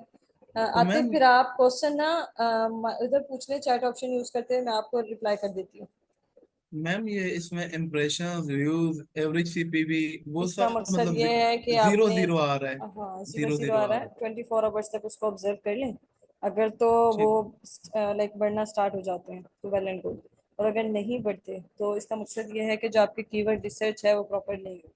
तो आतिफ, मैम फिर आप क्वेश्चन ना इधर पूछ लें, चैट ऑप्शन यूज करते हैं, मैं आपको रिप्लाई कर देती हूँ। मैम ये इसमें इम्प्रेशन व्यूज एवरेज सीपीवी वो इसका सब मकसद मतलब ये है कि जीरो आपने, जीरो आ रहा है, हाँ जीरो जीरो जीरो जीरो आ आ रहा रहा है, 24 आवर्स तक उसको ऑब्जर्व कर लें। अगर तो वो ठीक। लाइक बढ़ना स्टार्ट हो जाते हैं तो वेल एंड गुड, और अगर नहीं बढ़ते तो इसका मकसद ये है कि जो आपकी कीवर्ड रिसर्च है वो प्रॉपर नहीं हुई।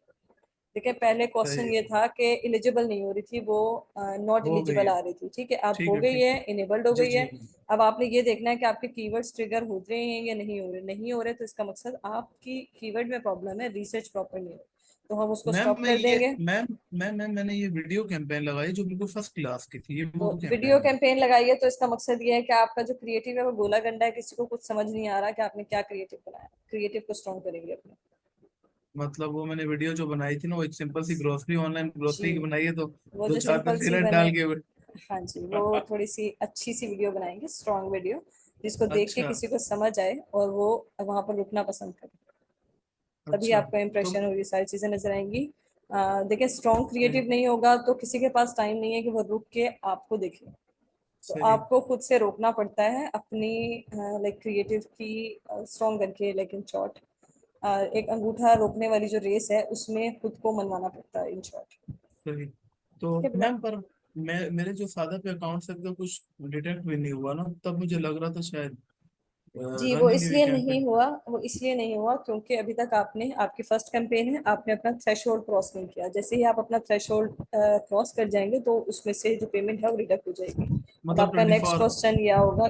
देखिए पहले क्वेश्चन सही ये था कि एलिजिबल नहीं हो रही थी, वो नॉट हो गई एलिजिबल है। आ रही थी, ठीक है, अब ठीक हो है, गई ठीक है, है। इनेबल्ड हो जी गई जी है। अब आपने ये देखना है कि आपके कीवर्ड्स ट्रिगर हो रहे हैं या नहीं हो रहे, नहीं हो रहे तो इसका मकसद आपकी कीवर्ड में प्रॉब्लम है, रिसर्च प्रॉपर नहीं हो, तो हम उसको मैम स्टॉप मैं कर ये देंगे। मैम मैंने ये वीडियो कैंपेन लगाई जो बिल्कुल फर्स्ट क्लास की थी, ये तो वो वीडियो कैंपेन है। कैंपेन लगाइए तो इसका मकसद ये है कि आपका जो क्रिएटिव है वो गोला गंडा है, किसी को कुछ समझ नहीं आ रहा कि आपने क्या क्रिएटिव बनाया, क्रिएटिव को स्ट्रॉन्ग करेंगे अपने। मतलब वो मैंने वीडियो जो बनाई थी ना, वो एक सिंपल सी ग्रोसरी, ऑनलाइन ग्रोसरी की जी, बनाई है, तो वो दो जो चार सिंपल सी तफसीरें बने, डाल के हाँ जी, वो थोड़ी सी अच्छी सी वीडियो बनाएंगे, स्ट्रॉन्ग वीडियो, जिसको देख के अच्छा किसी को समझ आए और वो वहां पर रुकना पसंद करे, तभी अच्छा। आपका तो इंप्रेशन और ये सारी चीजें नजर आएंगी। देखिए स्ट्रॉन्ग सही क्रिएटिव नहीं होगा तो किसी के पास टाइम नहीं है कि वो रुक के आपको देखे, तो सही। आपको खुद से रोकना पड़ता है अपनी लाइक क्रिएटिव की स्ट्रॉन्ग करके, लाइक इन शॉर्ट एक अंगूठा रोकने वाली जो रेस है उसमें खुद को मनवाना पड़ता है इन शॉर्ट। सही। तो ठीक है मैम बेटा। पर मेरे जो फादर पे अकाउंट से तो कुछ डिटेक्ट भी नहीं हुआ ना, तब मुझे लग रहा था शायद जी वो रन ही नहीं हुई इसलिए नहीं कैंपेन। हुआ, वो इसलिए नहीं हुआ क्योंकि अभी तक आपने, आपकी फर्स्ट कैंपेन है, आपने अपना थ्रेशोल्ड क्रॉस नहीं किया, जैसे ही आप अपना थ्रेशोल्ड क्रॉस कर जाएंगे तो उसमें से जो पेमेंट है वो डिडक्ट हो जाएगी। अब मतलब आपका नेक्स्ट 24। क्वेश्चन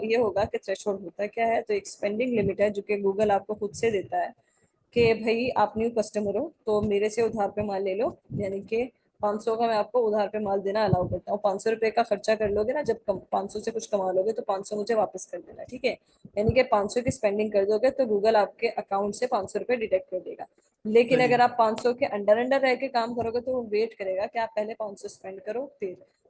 ये होगा कि थ्रेशोल्ड होता क्या है, तो एक स्पेंडिंग लिमिट है जो कि गूगल आपको खुद से देता है कि भाई आप न्यू कस्टमर हो तो मेरे से उधार पे माल ले लो, यानी कि 500 का मैं आपको उधार पे माल देना अलाउ करता हूँ, 500 रुपए का खर्चा कर लोगे ना, जब 500 से कुछ कमा लोगे तो 500 मुझे वापस कर देना, ठीक है, यानी कि 500 की स्पेंडिंग कर दोगे तो गूगल आपके अकाउंट से 500 रुपए डिडक्ट कर देगा। लेकिन सही अगर आप 500 के अंडर अंडर रह के काम करोगे तो वो वेट करेगा कि आप पहले 500 स्पेंड करो,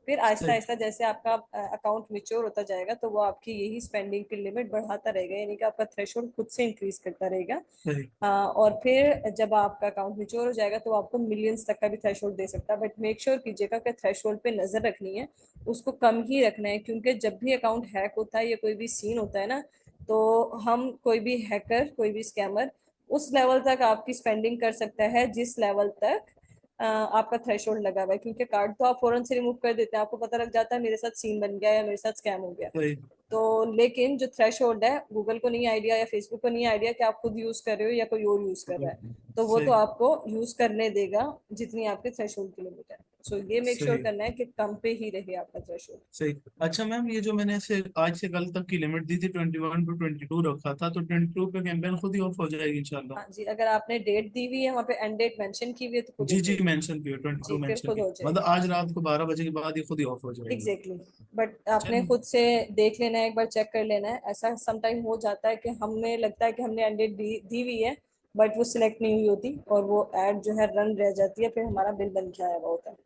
फिर आहिस्ता सही आहिस्ता जैसे आपका अकाउंट मिच्योर होता जाएगा तो वो आपकी यही स्पेंडिंग की लिमिट बढ़ाता रहेगा, यानी कि आपका थ्रेशोल्ड खुद से इंक्रीज करता रहेगा। सही और फिर जब आपका अकाउंट मिच्योर हो जाएगा तो वो आपको मिलियंस तक का भी थ्रेशोल्ड दे सकता है, बट मेक श्योर कीजिएगा कि थ्रेशोल्ड पे नजर रखनी है, उसको कम ही रखना है, क्योंकि जब भी अकाउंट हैक होता है या कोई भी सीन होता है ना, तो हम कोई भी हैकर, कोई भी स्कैमर उस लेवल तक आपकी स्पेंडिंग कर सकता है जिस लेवल तक आपका थ्रेशोल्ड लगा हुआ है, क्योंकि कार्ड तो आप फौरन से रिमूव कर देते हैं, आपको पता लग जाता है मेरे साथ सीन बन गया या मेरे साथ स्कैम हो गया। सही तो लेकिन जो थ्रेशोल्ड है गूगल को नहीं आइडिया या फेसबुक को नहीं आइडिया कि आप खुद यूज कर रहे हो या कोई और यूज कर रहा है, तो वो तो सही आपको यूज करने देगा जितनी आपके थ्रेशोल्ड की लिमिट है। सो ये मेक श्योर सही करना है कि कम पे ही रहे आपका थ्रेशोल्ड। सही। अच्छा मैम, ये जो मैंने से आज से कल तक की लिमिट दी थी 21 to 22 रखा था, तो 22 पे कैंपेन खुद ही ऑफ हो जाएगी इंशाल्लाह? हाँ जी, अगर आपने डेट दी हुई है वहाँ पे एंड डेट मेंशन की हुई है तो खुद जी ऑफ जी, होगी। मेंशन की है, 22 जी फिर मेंशन खुद की, हो मतलब जाएगी। आज रात को 12 बजे के बाद ये खुद ही ऑफ हो जाएगी। एग्जैक्टली बट आपने चलिए। खुद से देख लेना है, एक बार चेक कर लेना है, ऐसा समटाइम हो जाता है कि हमें लगता है कि हमने एंड डेट दी हुई है बट वो सिलेक्ट नहीं हुई होती और वो एड जो है रन रह जाती है, फिर हमारा बिल बन के आया हुआ होता है।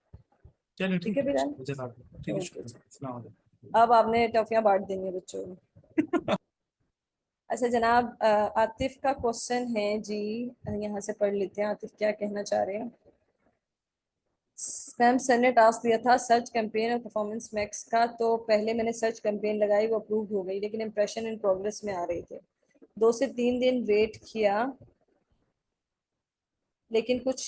चलिए ठीक ठीक है है, बिलाल। जनाब ठीक है, ओके शुक्रिया, जी, अस्सलाम वालेकुम। अब आपने टॉफियां बांट देनी है बच्चों को। अच्छा जनाब, आतिफ का क्वेश्चन है जी, यहाँ से पढ़ लेते हैं आतिफ क्या कहना चाह रहे हैं। मैम सर ने टास्क दिया था सर्च कैंपेन और परफॉर्मेंस मैक्स का, तो पहले मैंने सर्च कैंपेन लगाई, वो अप्रूव हो गई, लेकिन इंप्रेशन इन प्रोग्रेस में आ रहे थे, 2 से 3 दिन वेट किया लेकिन कुछ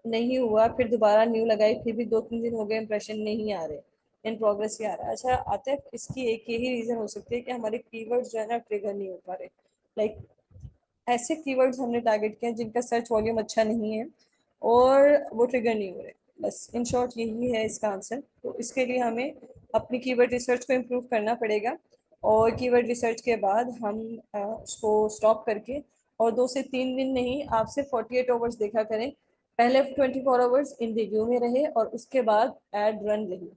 नहीं हुआ, फिर दोबारा न्यू लगाई, फिर भी 2-3 दिन हो गए, इंप्रेशन नहीं आ रहे, इन प्रोग्रेस ही आ रहा है। अच्छा आतिफ, इसकी एक यही रीजन हो सकती है कि हमारे कीवर्ड्स जो है ना ट्रिगर नहीं हो पा रहे, लाइक ऐसे कीवर्ड्स हमने टारगेट किए हैं जिनका सर्च वॉल्यूम अच्छा नहीं है और वो ट्रिगर नहीं हो रहे, बस इन शॉर्ट यही है इसका आंसर। तो इसके लिए हमें अपनी कीवर्ड रिसर्च को इम्प्रूव करना पड़ेगा, और कीवर्ड रिसर्च के बाद हम उसको स्टॉप करके, और 2 से 3 दिन नहीं, आप सिर्फ 48 आवर्स देखा करें, पहले 24 आवर्स इन रिव्यू में रहे और उसके बाद एड रन रही,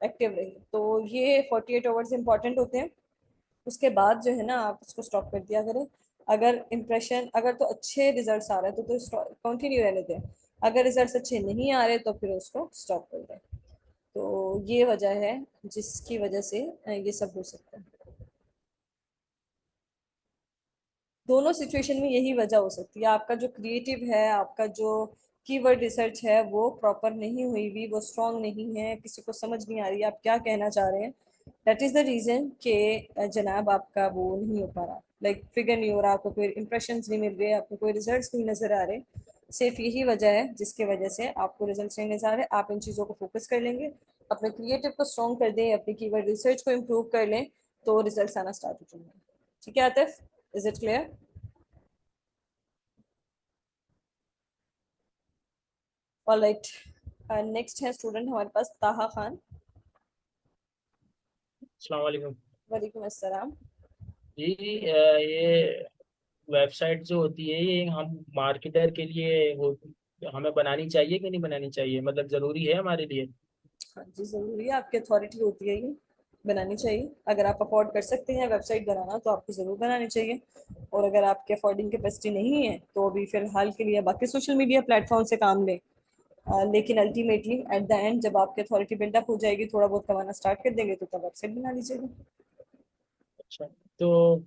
एक्टिव रही, तो ये 48 आवर्स इंपॉर्टेंट होते हैं। उसके बाद जो है ना आप उसको स्टॉप कर दिया करें, अगर इम्प्रेशन, अगर तो अच्छे रिजल्ट्स आ रहे हैं तो कंटिन्यू रहने दें, अगर रिजल्ट्स अच्छे नहीं आ रहे तो फिर उसको स्टॉप कर दें। तो ये वजह है जिसकी वजह से ये सब हो सकता है, दोनों सिचुएशन में यही वजह हो सकती है, आपका जो क्रिएटिव है, आपका जो कीवर्ड रिसर्च है वो प्रॉपर नहीं हुई भी, वो स्ट्रांग नहीं है, किसी को समझ नहीं आ रही आप क्या कहना चाह रहे हैं, दैट इज द रीजन के जनाब आपका वो नहीं हो पा रहा, लाइक फिगर नहीं हो रहा, आपको कोई इंप्रेशन नहीं मिल रहे, आपको कोई रिजल्ट नहीं नजर आ रहे, सिर्फ यही वजह है जिसकी वजह से आपको रिजल्ट नहीं नजर आ रहे। आप इन चीज़ों को फोकस कर लेंगे अपने क्रिएटिव को स्ट्रॉन्ग कर दें, अपनी कीवर्ड रिसर्च को इम्प्रूव कर लें, तो रिजल्ट्स आना स्टार्ट हो जाएंगे। ठीक है Atif, is it clear? Alright, next है स्टूडेंट हमारे पास ताहा खान। अस्सलाम वालेकुम वालेकुम अस्सलाम। जी। ये वेबसाइट जो होती है ये हम मार्केटर के लिए वो हमें बनानी चाहिए कि नहीं बनानी चाहिए, मतलब ज़रूरी है हमारे लिए? हाँ जी, ज़रूरी है, आपकी अथॉरिटी होती है ये, बनानी चाहिए। अगर आप अफोर्ड कर सकते हैं वेबसाइट बनाना तो आपको ज़रूर बनानी चाहिए, और अगर आपके अफोर्डिंग कैपेसिटी नहीं है तो अभी फ़िलहाल के लिए बाकी सोशल मीडिया प्लेटफॉर्म से काम लें। लेकिन अल्टीमेटली एट द एंड जब आपकी अथॉरिटी बिल्डअप हो जाएगी, थोड़ा बहुत कमाना स्टार्ट कर देंगे, तो तब वेबसाइट बना लीजिएगा। अच्छा, तो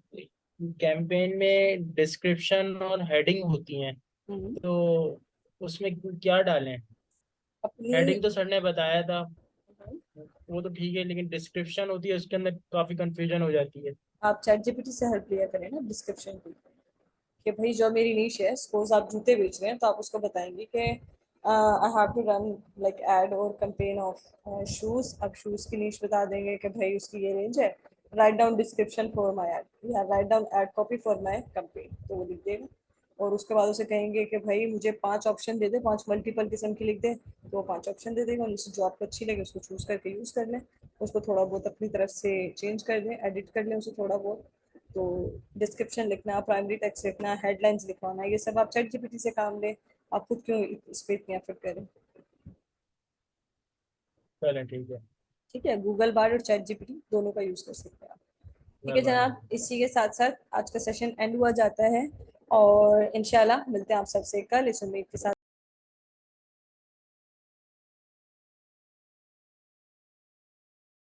कैंपेन में डिस्क्रिप्शन और हेडिंग होती हैं, तो उसमें क्या डालें? अपनी हेडिंग तो सर ने बताया था, वो तो ठीक है, लेकिन डिस्क्रिप्शन होती है उसके अंदर काफ़ी कंफ्यूजन हो जाती है। आप चैट जीपीटी से हेल्प लिया करें ना डिस्क्रिप्शन की, कि भाई जो मेरी नीश है, सपोज आप जूते बेच रहे हैं तो आप उसको बताएंगे कि I have to run like ad और कैंपेन ऑफ शूज़। अब शूज़ की नीश बता देंगे कि भाई उसकी ये रेंज है, write down description for my ad या write down ad copy for my campaign, तो वो लिख देगा। और उसके बाद उसे कहेंगे कि भाई मुझे 5 ऑप्शन दे दे, 5 मल्टीपल किस्म की लिख दे, तो वो 5 ऑप्शन दे देगा, उनसे जो आपको अच्छी लगे उसको चूज़ करके यूज़ कर लें, उसको थोड़ा बहुत अपनी तरफ से चेंज कर दें, एडिट कर लें उसे थोड़ा बहुत। तो डिस्क्रिप्शन लिखना, प्राइमरी टेक्स्ट लिखना, हेडलाइंस लिखवाना, ये सब आप चैट जीपीटी से काम लें, आप खुद क्यों इस पे इतनी एफर्ट करें। चलें ठीक है। ठीक है, गूगल बार्ड और चैट जीपीटी दोनों का यूज़ कर सकते हैं आप। ठीक है जनाब, इसी के साथ साथ आज का सेशन एंड हुआ जाता है, और इंशाल्लाह मिलते हैं आप सबसे कल इस उम्मीद के साथ।